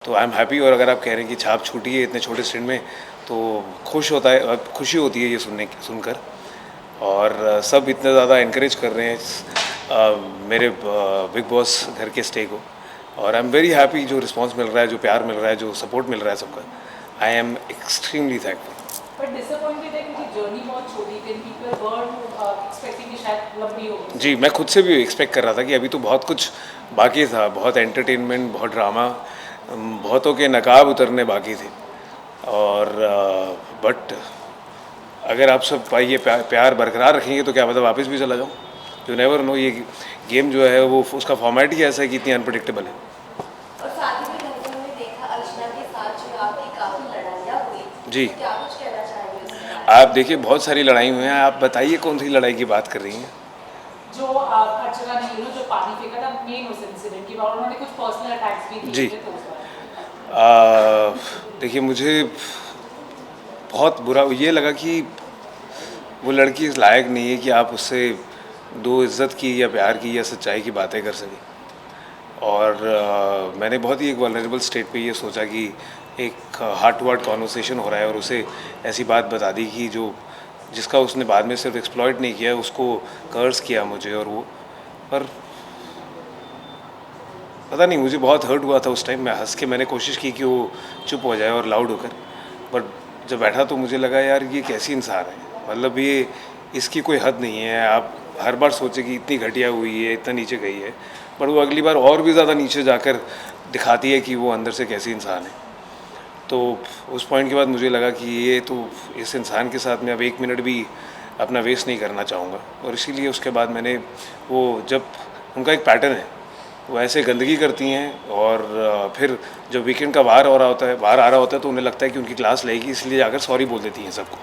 तो I am happy. और अगर आप कह रहे हैं कि छाप छूटी है इतने छोटे स्टेंट में, तो खुशी होती है ये सुनकर। और सब इतना ज़्यादा इनक्रेज कर रहे हैं मेरे बिग बॉस घर के स्टे को। और आई एम वेरी हैप्पी, जो रिस्पांस मिल रहा है, जो प्यार मिल रहा है, जो सपोर्ट मिल रहा है सबका, I am extremely thankful. But disappointed है क्योंकि जर्नी बहुत छोटी थी, पीपल वर एक्सपेक्टिंग कि शायद लंबी हो। जी, मैं खुद से भी एक्सपेक्ट कर रहा था कि अभी तो बहुत कुछ बाकी था, बहुत एंटरटेनमेंट, बहुत ड्रामा, बहुतों के नकाब उतरने बाकी थे। और बट अगर आप सब ये प्यार बरकरार रखेंगे तो क्या पता वापस भी चला जाऊँ। यू नेवर नो, ये गेम जो है वो उसका फॉर्मेट ही ऐसा है कि इतनी अनप्रडिक्टेबल है। और साथ ही में घर पे हमने देखा अर्चना के साथ जो आपकी काफी लड़ाइयाँ हुई, जी, तो क्या कुछ कहना चाहेंगे उसके बारे में? आप देखिए बहुत सारी लड़ाई हुई हैं। आप बताइए कौन सी लड़ाई की बात कर रही हैं? जो अर्चना ने जो पानी फेंका था मेन उस इंसिडेंट की, और उन्होंने कुछ पर्सनल अटैक्स भी जी, किए थे, तो उस बारे में। देखिए मुझे बहुत बुरा ये लगा कि वो लड़की इस लायक नहीं है कि आप उससे दो इज़्ज़त की या प्यार की या सच्चाई की बातें कर सकें। और मैंने बहुत ही एक वल्नरेबल स्टेट पे ये सोचा कि एक हार्ट टू हार्ट कॉन्वर्सेशन हो रहा है और उसे ऐसी बात बता दी कि जिसका उसने बाद में सिर्फ एक्सप्लॉइट नहीं किया, उसको कर्स किया मुझे। और वो पर पता नहीं, मुझे बहुत हर्ट हुआ था उस टाइम। मैं हंस के मैंने कोशिश की कि वो चुप हो जाए और लाउड होकर, बट जब बैठा तो मुझे लगा यार ये कैसी इंसान है, मतलब ये इसकी कोई हद नहीं है। आप हर बार सोचे कि इतनी घटिया हुई है, इतना नीचे गई है, पर वो अगली बार और भी ज़्यादा नीचे जाकर दिखाती है कि वो अंदर से कैसी इंसान है। तो उस पॉइंट के बाद मुझे लगा कि ये तो इस इंसान के साथ मैं अब एक मिनट भी अपना वेस्ट नहीं करना चाहूँगा। और इसीलिए उसके बाद मैंने वो, जब उनका एक पैटर्न है, वो ऐसे गंदगी करती हैं और फिर जब वीकेंड का बाहर आ रहा होता है तो उन्हें लगता है कि उनकी क्लास लेगी, इसलिए जाकर सॉरी बोल देती हैं सबको।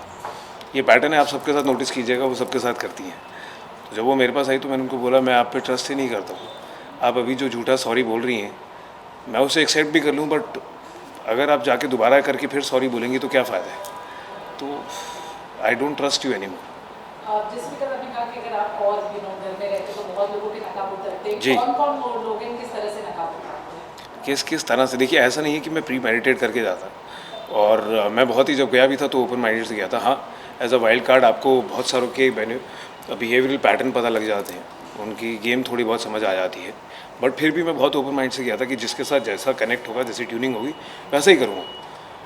ये पैटर्न है, आप सबके साथ नोटिस कीजिएगा, वो सबके साथ करती हैं। तो जब वो मेरे पास आई तो मैंने उनको बोला मैं आप पे ट्रस्ट ही नहीं करता हूँ। आप अभी जो झूठा सॉरी बोल रही हैं मैं उसे एक्सेप्ट भी कर लूँ, बट अगर आप जाके दोबारा करके फिर सॉरी बोलेंगी तो क्या फ़ायदा है। तो I don't trust you any more. जिस भी तरह आपने कहा कि अगर आप और घर में रहते तो बहुत लोगों के नकाब उतरते हैं, जी, कौन लोग हैं, किस तरह से नकाब उतरते हैं? किस तरह से, देखिए ऐसा नहीं है कि मैं प्री मेडिटेट करके जाता। और मैं बहुत ही, जब गया भी था तो ओपन माइंडेड से गया था। हाँ, एज अ वाइल्ड कार्ड आपको बहुत सारों के बिहेवियरल पैटर्न पता लग जाते हैं, उनकी गेम थोड़ी बहुत समझ आ जाती है। बट फिर भी मैं बहुत ओपन माइंड से गया था कि जिसके साथ जैसा कनेक्ट होगा, जैसी ट्यूनिंग होगी वैसा ही करूँगा।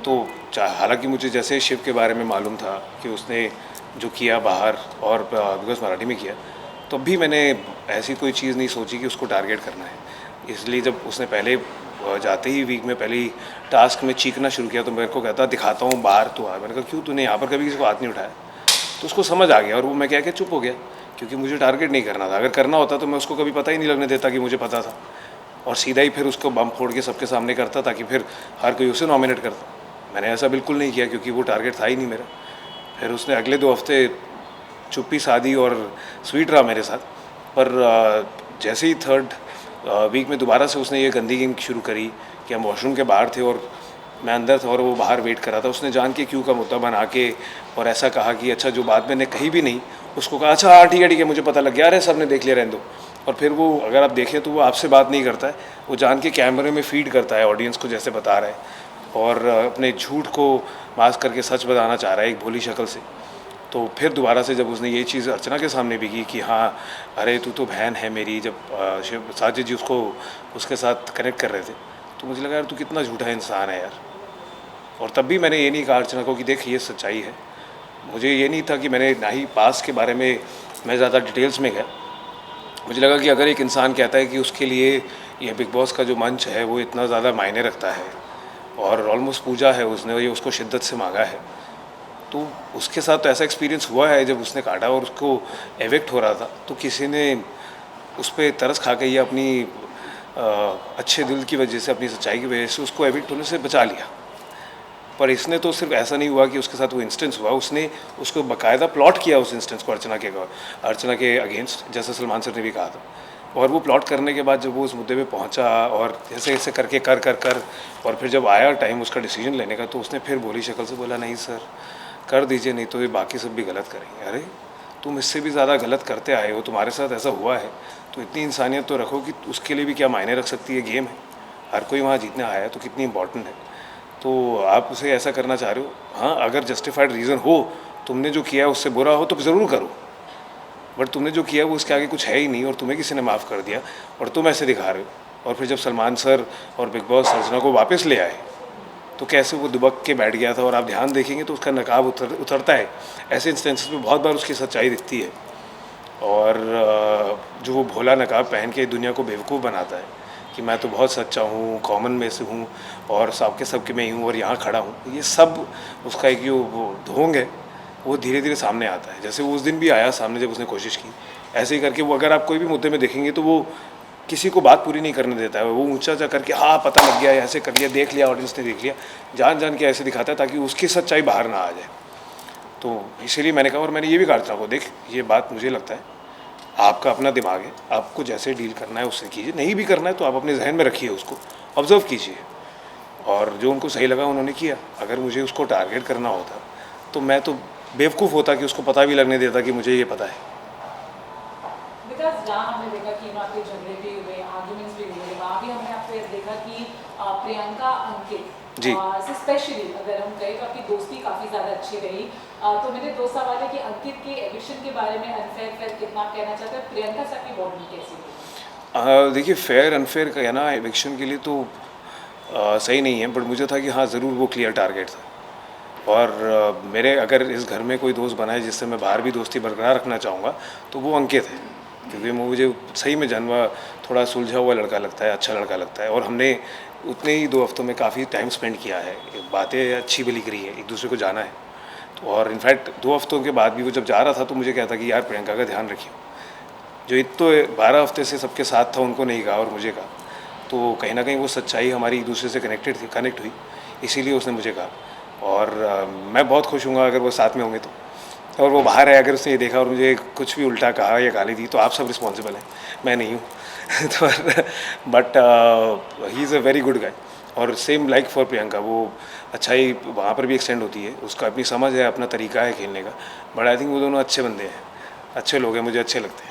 तो हालांकि मुझे जैसे शिव के बारे में मालूम था कि उसने जो किया बाहर और बिकॉज मराठी में किया, तो भी मैंने ऐसी कोई चीज़ नहीं सोची कि उसको टारगेट करना है। इसलिए जब उसने पहले जाते ही वीक में पहले ही टास्क में चीखना शुरू किया तो मेरे को कहता दिखाता हूँ बाहर तो आ। मैंने कहा क्यों, तूने यहाँ पर कभी किसी को हाथ नहीं उठाया? तो उसको समझ आ गया और वो मैं क्या चुप हो गया, क्योंकि मुझे टारगेट नहीं करना था। अगर करना होता तो मैं उसको कभी पता ही नहीं लगने देता कि मुझे पता था, और सीधा ही फिर उसको बम फोड़ के सबके सामने करता ताकि फिर हर कोई उसे नॉमिनेट करता। मैंने ऐसा बिल्कुल नहीं किया क्योंकि वो टारगेट था ही नहीं मेरा। फिर उसने अगले 2 हफ्ते चुप्पी साधी और स्वीट रहा मेरे साथ। पर जैसे ही थर्ड वीक में दोबारा से उसने ये गंदी गेम शुरू करी कि हम वॉशरूम के बाहर थे और मैं अंदर था और वो बाहर वेट कर रहा था, उसने जान के क्यों का मुद्दा बना के और ऐसा कहा कि अच्छा, जो बात मैंने कही भी नहीं उसको कहा अच्छा हाँ ठीक है मुझे पता लग गया, अरे सब ने देख लिया, रहने दो। और फिर वो, अगर आप देखें तो वो आपसे बात नहीं करता है, वो जान के कैमरे में फीड करता है ऑडियंस को जैसे बता रहा है, और अपने झूठ को मास्क करके सच बताना चाह रहा है एक भोली शक्ल से। तो फिर दोबारा से जब उसने ये चीज़ अर्चना के सामने भी की कि हाँ अरे तू तो बहन है मेरी, जब शिव साजिद जी उसको उसके साथ कनेक्ट कर रहे थे, तो मुझे लगा यार तू कितना झूठा इंसान है यार। और तब भी मैंने ये नहीं कहा अर्चना को कि देख ये सच्चाई है। मुझे ये नहीं था कि मैंने ना ही पास के बारे में मैं ज़्यादा डिटेल्स में गया। मुझे लगा कि अगर एक इंसान कहता है कि उसके लिए ये बिग बॉस का जो मंच है वो इतना ज़्यादा मायने रखता है और ऑलमोस्ट पूजा है उसने, ये उसको शिद्दत से मांगा है, तो उसके साथ तो ऐसा एक्सपीरियंस हुआ है जब उसने काटा और उसको एविक्ट हो रहा था तो किसी ने उस पर तरस खा के या अपनी अच्छे दिल की वजह से, अपनी सच्चाई की वजह से उसको एविक्ट होने से बचा लिया। पर इसने तो सिर्फ ऐसा नहीं हुआ कि उसके साथ वो इंस्टेंस हुआ, उसने उसको बाकायदा प्लॉट किया उस इंस्टेंस को अर्चना के अगेंस्ट, जैसे सलमान सर ने भी कहा था। और वो प्लॉट करने के बाद जब वो उस मुद्दे पे पहुंचा और ऐसे ऐसे करके कर और फिर जब आया टाइम उसका डिसीजन लेने का, तो उसने फिर भोली शक्ल से बोला नहीं सर कर दीजिए, नहीं तो ये बाकी सब भी गलत करेंगे। अरे तुम इससे भी ज़्यादा गलत करते आए हो, तुम्हारे साथ ऐसा हुआ है, तो इतनी इंसानियत तो रखो कि उसके लिए भी क्या मायने रख सकती है गेम है। हर कोई वहाँ जीतने आया है, तो कितनी इंपॉर्टेंट है। तो आप उसे ऐसा करना चाह रहे हो, हाँ अगर जस्टिफाइड रीज़न हो, तुमने जो किया है उससे बुरा हो तो ज़रूर करो, बट तुमने जो किया वो उसके आगे कुछ है ही नहीं और तुम्हें किसी ने माफ़ कर दिया और तुम ऐसे दिखा रहे हो। और फिर जब सलमान सर और बिग बॉस अर्चना को वापस ले आए तो कैसे वो दुबक के बैठ गया था, और आप ध्यान देखेंगे तो उसका नकाब उतरता है। ऐसे इंस्टेंसेस में बहुत बार उसकी सच्चाई दिखती है, और जो वो भोला नकाब पहन के दुनिया को बेवकूफ़ बनाता है कि मैं तो बहुत सच्चा हूँ, कॉमन में से हूँ और सबके मैं ही हूँ और यहाँ खड़ा हूँ, ये सब उसका एक जो वो ढोंग है वो धीरे धीरे सामने आता है। जैसे वो उस दिन भी आया सामने जब उसने कोशिश की, ऐसे ही करके वो, अगर आप कोई भी मुद्दे में देखेंगे तो वो किसी को बात पूरी नहीं करने देता है, वो ऊंचा चा करके हाँ पता लग गया, ऐसे कर लिया, देख लिया, ऑडियंस ने देख लिया, जान जान के ऐसे दिखाता है ताकि उसकी सच्चाई बाहर ना आ जाए। तो इसीलिए मैंने कहा, और मैंने ये भी कहा था को, देख ये बात मुझे लगता है आपका अपना दिमाग है, आपको जैसे डील करना है उससे कीजिए, नहीं भी करना है तो आप अपने जहन में रखिए, उसको ऑब्जर्व कीजिए, और जो उनको सही लगा उन्होंने किया। अगर मुझे उसको टारगेट करना होता तो मैं तो बेवकूफ़ होता कि उसको पता भी लगने देता कि मुझे ये पता है। बिकॉज जहाँ हमने देखा कि आपके झगड़े भी हुए, आर्ग्यूमेंट्स भी हुए, वहाँ भी हमने आपको देखा कि प्रियंका अंकित जी। स्पेशली अगर हम कहें तो आपकी दोस्ती काफ़ी ज़्यादा अच्छी रही। तो मेरे दो सवाल है कि अंकित के एविक्शन के बारे में अनफेयर फेयर कितना आप कहना चाहते हैं, प्रियंका से आपकी बॉन्डिंग कैसी रही? देखिए फेयर अनफेयर कहना एविक्शन के लिए तो सही नहीं है, बट मुझे था कि हाँ ज़रूर वो क्लियर टारगेट था, और मेरे अगर इस घर में कोई दोस्त बना है जिससे मैं बाहर भी दोस्ती बरकरार रखना चाहूँगा तो वो अंकित है, क्योंकि मुझे सही में जन्मा थोड़ा सुलझा हुआ लड़का लगता है, अच्छा लड़का लगता है, और हमने उतने ही 2 हफ्तों में काफ़ी टाइम स्पेंड किया है, बातें अच्छी भली करी है, एक दूसरे को जाना है। तो और इनफैक्ट 2 हफ्तों के बाद भी वो जब जा रहा था तो मुझे कहता कि यार प्रियंका का ध्यान रखियो, जो इतो 12 हफ्ते से सबके साथ था उनको नहीं कहा और मुझे कहा, तो कहीं ना कहीं वो सच्चाई हमारी एक दूसरे से कनेक्ट हुई, इसीलिए उसने मुझे कहा। और मैं बहुत खुश हूँगा अगर वो साथ में होंगे तो, और वो बाहर है, अगर उसने ये देखा और मुझे कुछ भी उल्टा कहा या गाली दी तो आप सब रिस्पॉन्सिबल हैं, मैं नहीं हूँ। तो but he is a very good guy, और सेम लाइक फॉर प्रियंका, वो अच्छाई वहाँ पर भी एक्सटेंड होती है, उसका अपनी समझ है, अपना तरीका है खेलने का, बट आई थिंक वो दोनों अच्छे बंदे हैं, अच्छे लोग हैं, मुझे अच्छे लगते हैं।